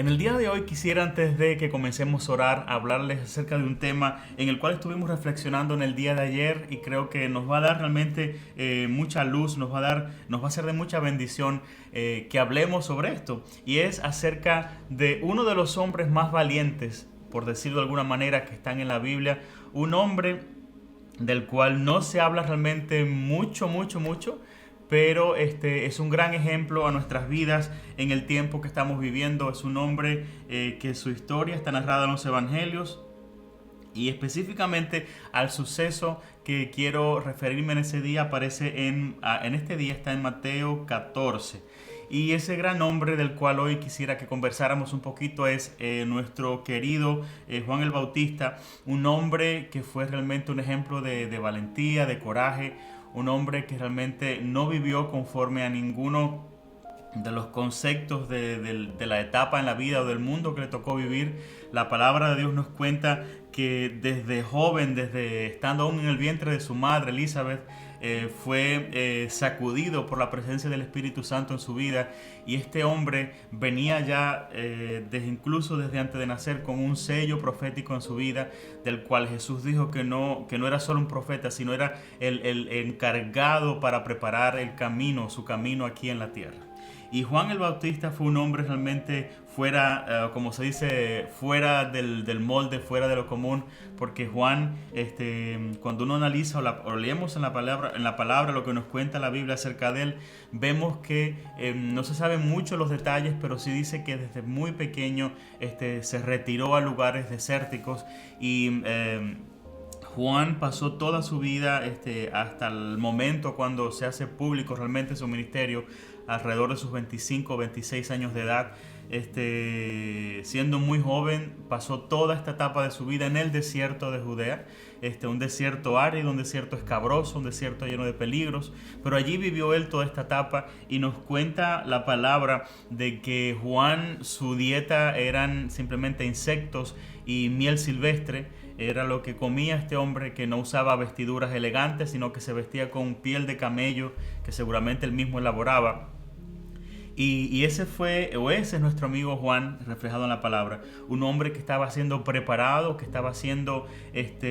En el día de hoy quisiera, antes de que comencemos a orar, hablarles acerca de un tema en el cual estuvimos reflexionando en el día de ayer y creo que nos va a dar realmente mucha luz, nos va a ser de mucha bendición que hablemos sobre esto. Y es acerca de uno de los hombres más valientes, por decirlo de alguna manera, que están en la Biblia, un hombre del cual no se habla realmente mucho, pero es un gran ejemplo a nuestras vidas en el tiempo que estamos viviendo. Es un hombre que su historia está narrada en los evangelios y específicamente al suceso que quiero referirme en ese día aparece en este día, está en Mateo 14. Y ese gran hombre del cual hoy quisiera que conversáramos un poquito es nuestro querido Juan el Bautista, un hombre que fue realmente un ejemplo de valentía, de coraje, un hombre que realmente no vivió conforme a ninguno de los conceptos de la etapa en la vida o del mundo que le tocó vivir. La palabra de Dios nos cuenta que desde joven, desde estando aún en el vientre de su madre Elizabeth, fue sacudido por la presencia del Espíritu Santo en su vida, y este hombre venía ya incluso desde antes de nacer con un sello profético en su vida, del cual Jesús dijo que no era solo un profeta, sino era el encargado para preparar el camino, su camino aquí en la tierra. Y Juan el Bautista fue un hombre realmente fuera, como se dice, fuera del molde, fuera de lo común, porque Juan, cuando uno analiza o leemos en la palabra lo que nos cuenta la Biblia acerca de él, vemos que no se saben mucho los detalles, pero sí dice que desde muy pequeño se retiró a lugares desérticos y Juan pasó toda su vida hasta el momento cuando se hace público realmente su ministerio, alrededor de sus 25 o 26 años de edad. Siendo muy joven, pasó toda esta etapa de su vida en el desierto de Judea, un desierto árido, un desierto escabroso, un desierto lleno de peligros, pero allí vivió él toda esta etapa y nos cuenta la palabra de que Juan, su dieta eran simplemente insectos y miel silvestre. Era lo que comía este hombre, que no usaba vestiduras elegantes, sino que se vestía con piel de camello, que seguramente él mismo elaboraba. Y ese es nuestro amigo Juan, reflejado en la palabra. Un hombre que estaba siendo preparado, que estaba siendo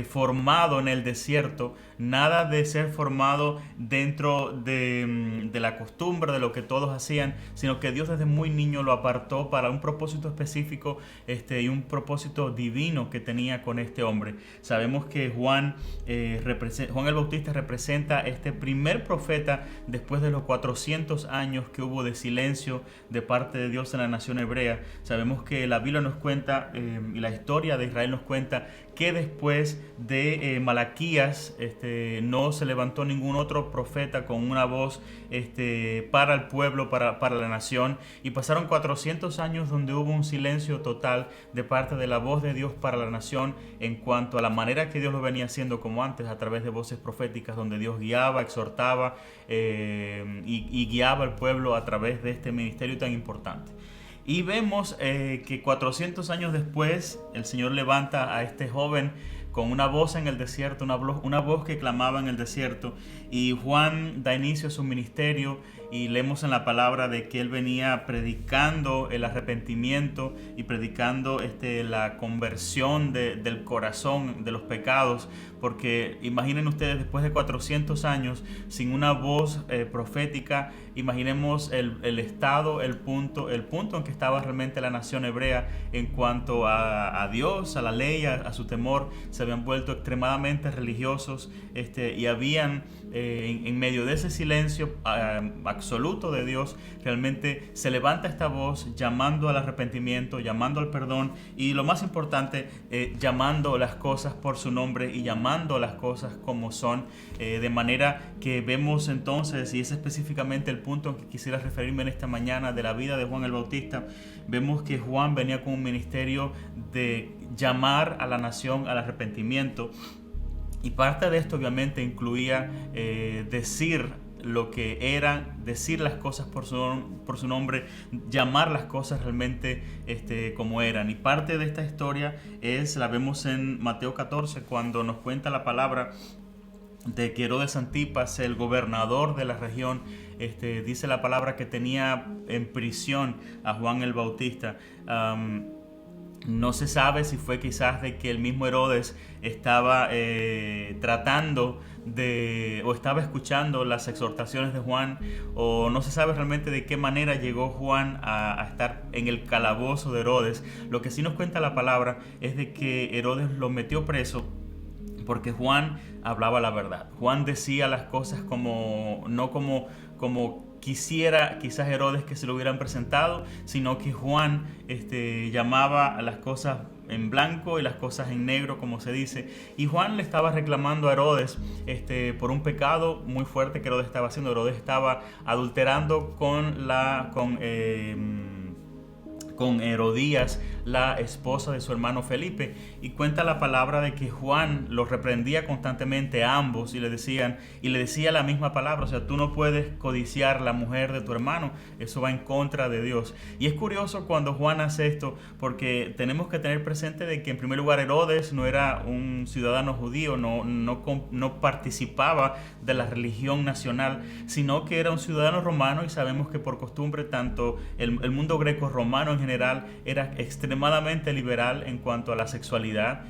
formado en el desierto. Nada de ser formado dentro de la costumbre, de lo que todos hacían, sino que Dios desde muy niño lo apartó para un propósito específico y un propósito divino que tenía con este hombre. Sabemos que Juan el Bautista representa este primer profeta después de los 400 años que hubo de silencio de parte de Dios en la nación hebrea. Sabemos que la Biblia nos cuenta y la historia de Israel nos cuenta que después de Malaquías no se levantó ningún otro profeta con una voz para el pueblo, para la nación, y pasaron 400 años donde hubo un silencio total de parte de la voz de Dios para la nación en cuanto a la manera que Dios lo venía haciendo como antes, a través de voces proféticas donde Dios guiaba, exhortaba y guiaba al pueblo a través de este ministerio tan importante. Y vemos que 400 años después el Señor levanta a este joven con una voz en el desierto, una voz que clamaba en el desierto, y Juan da inicio a su ministerio y leemos en la palabra de que él venía predicando el arrepentimiento y predicando la conversión del corazón de los pecados, porque imaginen ustedes, después de 400 años sin una voz profética, imaginemos el estado, el punto en que estaba realmente la nación hebrea en cuanto a Dios, a la ley, a su temor. Se habían vuelto extremadamente religiosos y habían en medio de ese silencio absoluto de Dios, realmente se levanta esta voz llamando al arrepentimiento, llamando al perdón y, lo más importante, llamando las cosas por su nombre y llamando las cosas como son, de manera que vemos entonces, y es específicamente el punto en que quisiera referirme en esta mañana de la vida de Juan el Bautista. Vemos que Juan venía con un ministerio de llamar a la nación al arrepentimiento, y parte de esto obviamente incluía decir lo que era, decir las cosas por su nombre, llamar las cosas realmente como eran. Y parte de esta historia la vemos en Mateo 14, cuando nos cuenta la palabra de que Herodes Antipas, el gobernador de la región, dice la palabra que tenía en prisión a Juan el Bautista. No se sabe si fue quizás de que el mismo Herodes estaba tratando de, o estaba escuchando las exhortaciones de Juan, o no se sabe realmente de qué manera llegó Juan a estar en el calabozo de Herodes. Lo que sí nos cuenta la palabra es de que Herodes lo metió preso porque Juan hablaba la verdad. Juan decía las cosas no como quisiera quizás Herodes que se lo hubieran presentado, sino que Juan llamaba a las cosas en blanco y las cosas en negro, como se dice. Y Juan le estaba reclamando a Herodes por un pecado muy fuerte que Herodes estaba haciendo. Herodes estaba adulterando con Herodías, la esposa de su hermano Felipe, y cuenta la palabra de que Juan los reprendía constantemente a ambos y le decía la misma palabra, o sea, tú no puedes codiciar la mujer de tu hermano, eso va en contra de Dios. Y es curioso cuando Juan hace esto, porque tenemos que tener presente de que en primer lugar Herodes no era un ciudadano judío, no participaba de la religión nacional, sino que era un ciudadano romano, y sabemos que por costumbre tanto el mundo greco-romano en general era extremadamente liberal en cuanto a la sexualidad.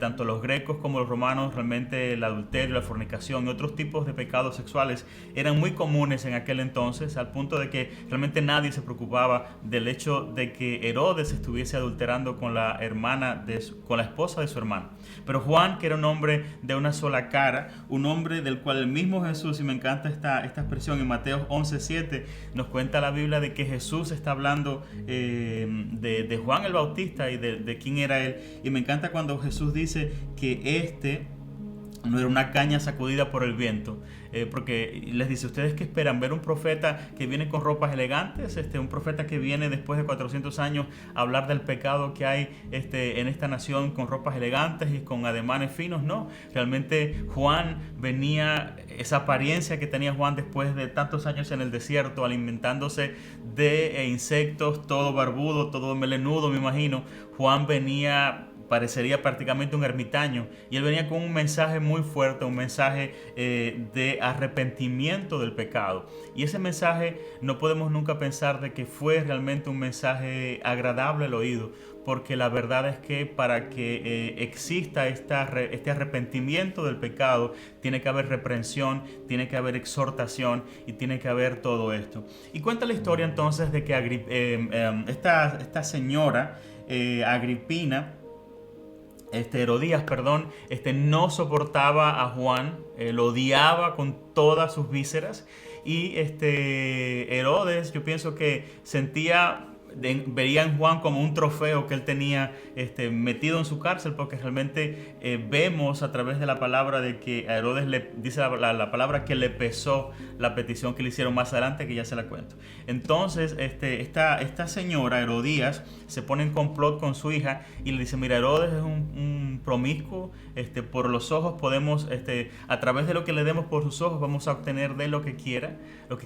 Tanto los grecos como los romanos, realmente el adulterio, la fornicación y otros tipos de pecados sexuales eran muy comunes en aquel entonces, al punto de que realmente nadie se preocupaba del hecho de que Herodes estuviese adulterando con la esposa de su hermano. Pero Juan, que era un hombre de una sola cara, un hombre del cual el mismo Jesús, y me encanta esta expresión, en Mateo 11:7 nos cuenta la Biblia de que Jesús está hablando de Juan el Bautista y de quién era él. Y me encanta cuando Jesús dice que no era una caña sacudida por el viento, porque les dice, ¿ustedes qué esperan? ¿Ver un profeta que viene con ropas elegantes? Un profeta que viene después de 400 años a hablar del pecado que hay en esta nación con ropas elegantes y con ademanes finos. No, realmente Juan venía, esa apariencia que tenía Juan después de tantos años en el desierto, alimentándose de insectos, todo barbudo, todo melenudo, me imagino. Juan parecería prácticamente un ermitaño, y él venía con un mensaje muy fuerte, un mensaje de arrepentimiento del pecado, y ese mensaje no podemos nunca pensar de que fue realmente un mensaje agradable al oído, porque la verdad es que para que exista este arrepentimiento del pecado tiene que haber reprensión, tiene que haber exhortación y tiene que haber todo esto. Y cuenta la historia entonces de que esta señora Agripina, Herodías, perdón, no soportaba a Juan, lo odiaba con todas sus vísceras, y Herodes, yo pienso que veía en Juan como un trofeo que él tenía metido en su cárcel, porque realmente vemos a través de la palabra de que a Herodes le dice la palabra que le pesó la petición que le hicieron más adelante, que ya se la cuento. Entonces esta señora Herodías se pone en complot con su hija y le dice, mira, Herodes es un promiscuo, por los ojos podemos, a través de lo que le demos por sus ojos vamos a obtener de lo que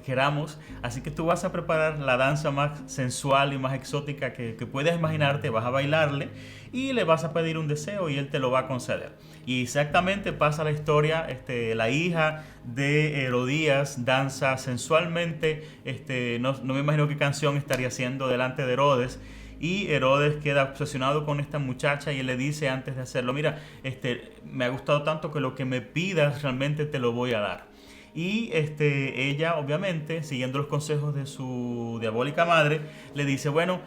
queramos, así que tú vas a preparar la danza más sensual y más exótica que puedas imaginarte, vas a bailarle y le vas a pedir un deseo y él te lo va a conceder. Y exactamente pasa la historia, la hija de Herodías danza sensualmente, no me imagino qué canción estaría haciendo delante de Herodes, y Herodes queda obsesionado con esta muchacha y él le dice antes de hacerlo, mira, me ha gustado tanto que lo que me pidas realmente te lo voy a dar. Y ella, obviamente, siguiendo los consejos de su diabólica madre, le dice, bueno,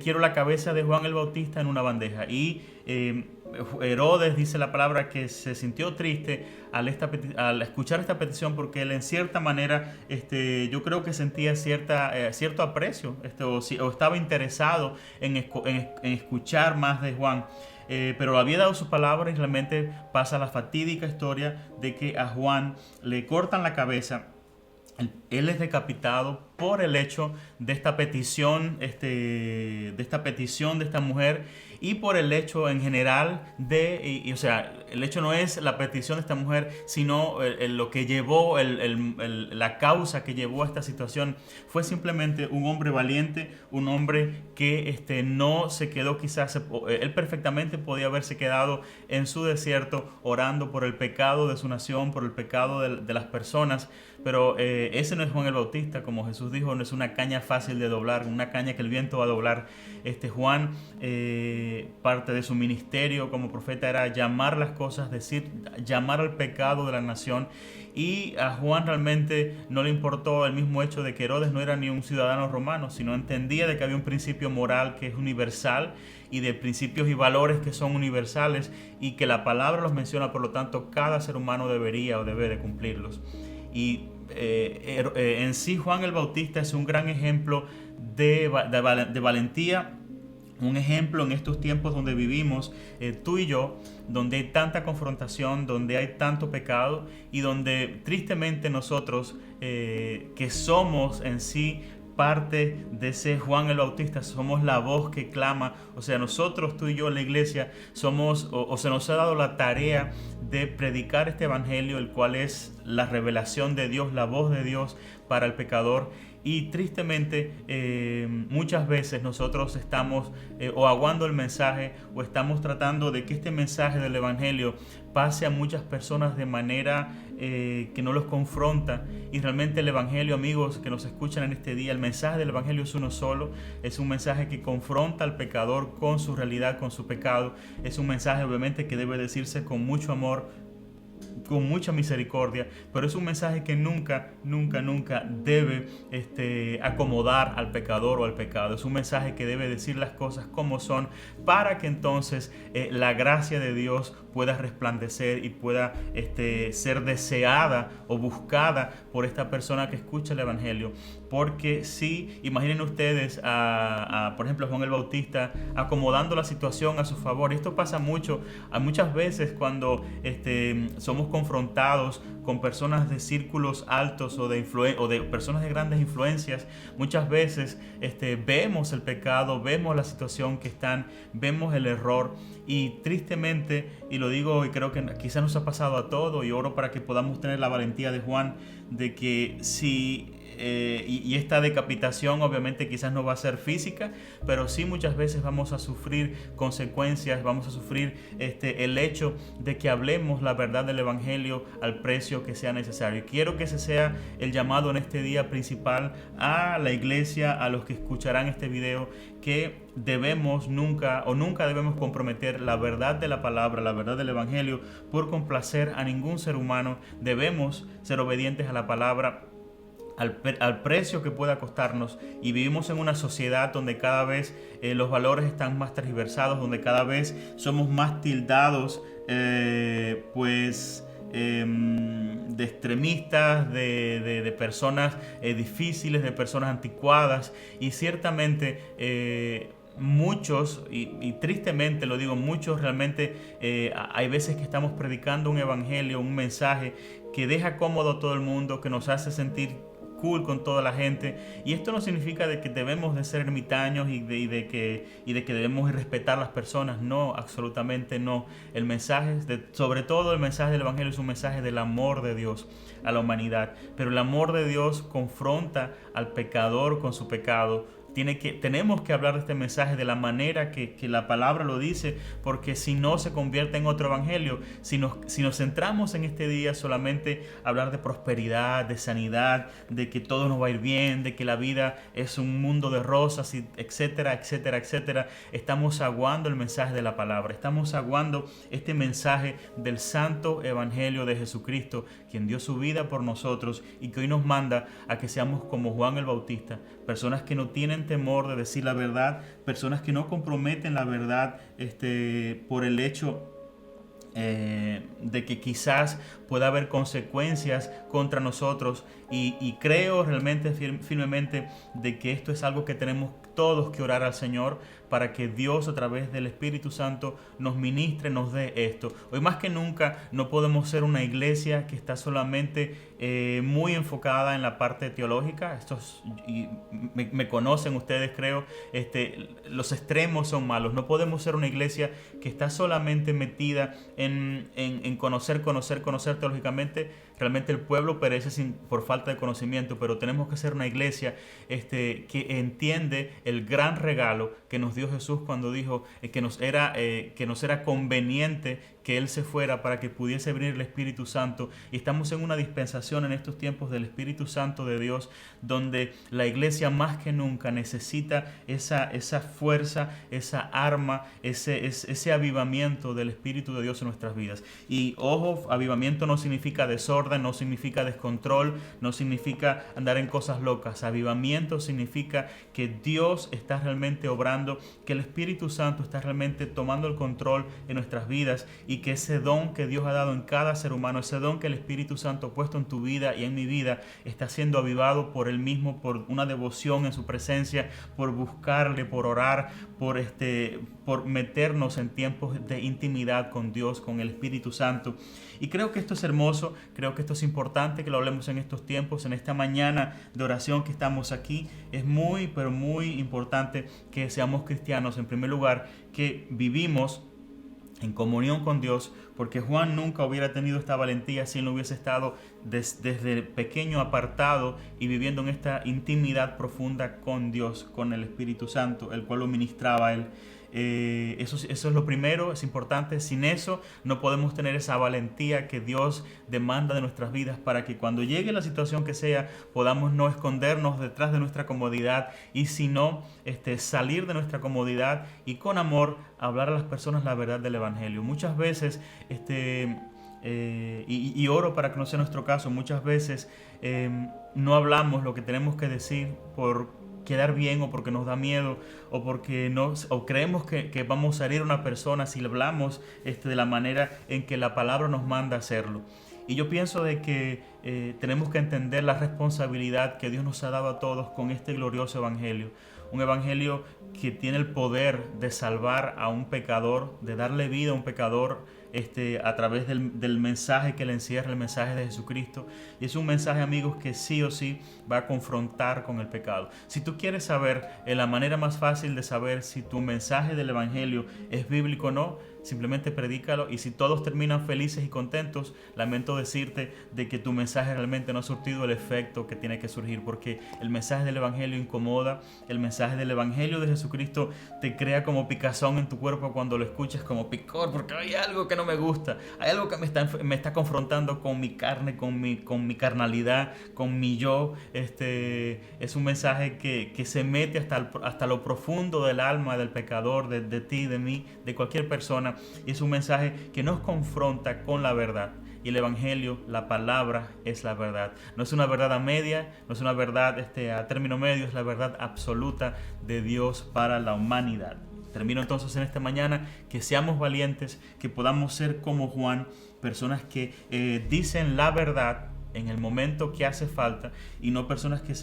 quiero la cabeza de Juan el Bautista en una bandeja. Y Herodes, dice la palabra, que se sintió triste al escuchar esta petición, porque él en cierta manera, yo creo que sentía cierto aprecio, o estaba interesado en escuchar más de Juan. Pero había dado su palabra y realmente pasa la fatídica historia de que a Juan le cortan la cabeza. él es decapitado por el hecho de esta petición, de esta petición de esta mujer, y por el hecho en general o sea, el hecho no es la petición de esta mujer, sino lo que llevó, la causa que llevó a esta situación fue simplemente un hombre valiente, un hombre que no se quedó quizás, él perfectamente podía haberse quedado en su desierto orando por el pecado de su nación, por el pecado de las personas, pero ese no es Juan el Bautista, como Jesús dijo, no es una caña fácil de doblar, una caña que el viento va a doblar. Juan, parte de su ministerio como profeta era llamar las cosas, llamar al pecado de la nación. Y a Juan realmente no le importó el mismo hecho de que Herodes no era ni un ciudadano romano, sino entendía de que había un principio moral que es universal y de principios y valores que son universales y que la palabra los menciona, por lo tanto cada ser humano debería o debe de cumplirlos. Y en sí Juan el Bautista es un gran ejemplo de valentía, un ejemplo en estos tiempos donde vivimos, tú y yo, donde hay tanta confrontación, donde hay tanto pecado y donde tristemente nosotros, que somos en sí parte de ese Juan el Bautista, somos la voz que clama, o sea, nosotros, tú y yo, la iglesia, somos, o se nos ha dado la tarea de predicar este evangelio, el cual es la revelación de Dios, la voz de Dios para el pecador. Y tristemente muchas veces nosotros estamos o aguando el mensaje o estamos tratando de que este mensaje del evangelio pase a muchas personas de manera que no los confronta. Y realmente el evangelio, amigos que nos escuchan en este día, el mensaje del evangelio es uno solo, es un mensaje que confronta al pecador con su realidad, con su pecado. Es un mensaje obviamente que debe decirse con mucho amor, con mucha misericordia, pero es un mensaje que nunca debe acomodar al pecador o al pecado. Es un mensaje que debe decir las cosas como son, para que entonces la gracia de Dios pueda resplandecer y pueda ser deseada o buscada por esta persona que escucha el evangelio. Porque si imaginen ustedes por ejemplo, Juan el Bautista acomodando la situación a su favor. Esto pasa muchas veces cuando somos confrontados con personas de círculos altos o de personas de grandes influencias. Muchas veces vemos el pecado, vemos la situación que están, vemos el error, y tristemente, y lo digo y creo que quizás nos ha pasado a todos, y oro para que podamos tener la valentía de Juan, de que si y esta decapitación obviamente quizás no va a ser física, pero sí muchas veces vamos a sufrir consecuencias, vamos a sufrir el hecho de que hablemos la verdad del evangelio al precio que sea necesario. Y quiero que ese sea el llamado en este día principal a la iglesia, a los que escucharán este video, que nunca debemos comprometer la verdad de la palabra, la verdad del evangelio, por complacer a ningún ser humano. Debemos ser obedientes a la palabra al precio que pueda costarnos, y vivimos en una sociedad donde cada vez los valores están más tergiversados, donde cada vez somos más tildados de extremistas, de personas difíciles, de personas anticuadas, y ciertamente muchos, y tristemente lo digo, muchos realmente hay veces que estamos predicando un evangelio, un mensaje que deja cómodo a todo el mundo, que nos hace sentir cool con toda la gente, y esto no significa de que debemos de ser ermitaños y de que debemos respetar a las personas. No, absolutamente no. El mensaje, sobre todo el mensaje del evangelio, es un mensaje del amor de Dios a la humanidad, pero el amor de Dios confronta al pecador con su pecado. Tenemos que hablar de este mensaje de la manera que la palabra lo dice, porque si no se convierte en otro evangelio. Si nos centramos en este día solamente a hablar de prosperidad, de sanidad, de que todo nos va a ir bien, de que la vida es un mundo de rosas, etcétera, etcétera, etcétera, estamos aguando el mensaje de la palabra, estamos aguando este mensaje del santo evangelio de Jesucristo, quien dio su vida por nosotros y que hoy nos manda a que seamos como Juan el Bautista, personas que no tienen temor de decir la verdad, personas que no comprometen la verdad por el hecho de que quizás pueda haber consecuencias contra nosotros, y creo realmente firmemente de que esto es algo que tenemos todos que orar al Señor para que Dios a través del Espíritu Santo nos ministre, nos dé esto. Hoy más que nunca no podemos ser una iglesia que está solamente muy enfocada en la parte teológica. Me conocen ustedes, creo. Los extremos son malos. No podemos ser una iglesia que está solamente metida en conocer teológicamente. Realmente el pueblo perece por falta de conocimiento, pero tenemos que ser una iglesia que entiende el gran regalo que nos dio Jesús cuando dijo que nos era conveniente que Él se fuera para que pudiese venir el Espíritu Santo. Y estamos en una dispensación en estos tiempos del Espíritu Santo de Dios, donde la iglesia más que nunca necesita esa fuerza, esa arma, ese avivamiento del Espíritu de Dios en nuestras vidas. Y ojo, avivamiento no significa desorden, no significa descontrol, no significa andar en cosas locas. Avivamiento significa que Dios está realmente obrando, que el Espíritu Santo está realmente tomando el control en nuestras vidas, y que ese don que Dios ha dado en cada ser humano, ese don que el Espíritu Santo ha puesto en tu vida y en mi vida, está siendo avivado por Él mismo, por una devoción en su presencia, por buscarle, por orar, por meternos en tiempos de intimidad con Dios, con el Espíritu Santo. Y creo que esto es hermoso, creo que esto es importante que lo hablemos en estos tiempos, en esta mañana de oración que estamos aquí. Es muy, pero muy importante que seamos cristianos, en primer lugar, que vivimos en comunión con Dios, porque Juan nunca hubiera tenido esta valentía si él no hubiese estado desde pequeño apartado y viviendo en esta intimidad profunda con Dios, con el Espíritu Santo, el cual lo ministraba a él. Eso es lo primero, es importante. Sin eso no podemos tener esa valentía que Dios demanda de nuestras vidas, para que cuando llegue la situación que sea, podamos no escondernos detrás de nuestra comodidad, y sino salir de nuestra comodidad y con amor hablar a las personas la verdad del Evangelio. Muchas veces y oro para que no sea nuestro caso. Muchas veces no hablamos lo que tenemos que decir por quedar bien, o porque nos da miedo, o porque creemos que vamos a herir a una persona si le hablamos de la manera en que la palabra nos manda hacerlo. Y yo pienso de que tenemos que entender la responsabilidad que Dios nos ha dado a todos con este glorioso evangelio. Un evangelio que tiene el poder de salvar a un pecador, de darle vida a un pecador a través del mensaje que le encierra, el mensaje de Jesucristo. Y es un mensaje, amigos, que sí o sí va a confrontar con el pecado. Si tú quieres saber la manera más fácil de saber si tu mensaje del evangelio es bíblico o no, simplemente predícalo. Y si todos terminan felices y contentos, lamento decirte de que tu mensaje realmente no ha surtido el efecto que tiene que surgir, porque el mensaje del evangelio incomoda. El mensaje del evangelio de Jesucristo te crea como picazón en tu cuerpo cuando lo escuchas, como picor, porque hay algo que no me gusta, hay algo que me está confrontando con mi carne, con mi carnalidad, con mi yo. Es un mensaje que se mete hasta lo profundo del alma del pecador, de ti, de mí, de cualquier persona. Y es un mensaje que nos confronta con la verdad. Y el evangelio, la palabra, es la verdad. No es una verdad a media, no es una verdad a término medio, es la verdad absoluta de Dios para la humanidad. Termino entonces en esta mañana que seamos valientes, que podamos ser como Juan, personas que dicen la verdad en el momento que hace falta, y no personas que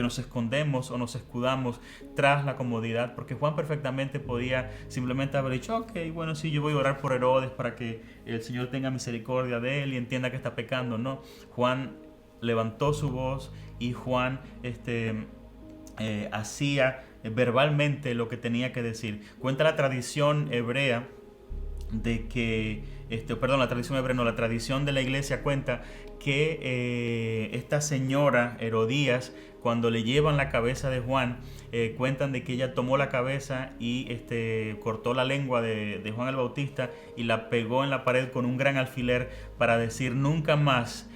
nos escondemos o nos escudamos tras la comodidad, porque Juan perfectamente podía simplemente haber dicho, ok, bueno, sí, yo voy a orar por Herodes para que el Señor tenga misericordia de él y entienda que está pecando. No, Juan levantó su voz, y Juan hacía verbalmente lo que tenía que decir. Cuenta la tradición hebrea de que, la tradición de la iglesia cuenta que esta señora Herodías, cuando le llevan la cabeza de Juan, cuentan de que ella tomó la cabeza y cortó la lengua de Juan el Bautista y la pegó en la pared con un gran alfiler, para decir: nunca más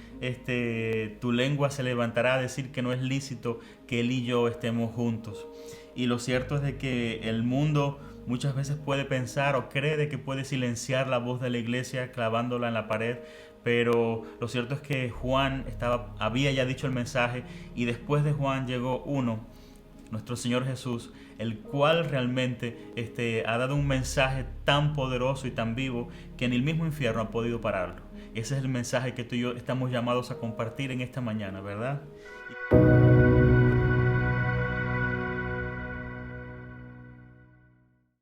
tu lengua se levantará a decir que no es lícito que él y yo estemos juntos. Y lo cierto es de que el mundo muchas veces puede pensar o cree de que puede silenciar la voz de la iglesia clavándola en la pared, pero lo cierto es que Juan había ya dicho el mensaje, y después de Juan llegó uno, nuestro Señor Jesús, el cual realmente ha dado un mensaje tan poderoso y tan vivo que ni el mismo infierno ha podido pararlo. Ese es el mensaje que tú y yo estamos llamados a compartir en esta mañana, ¿verdad?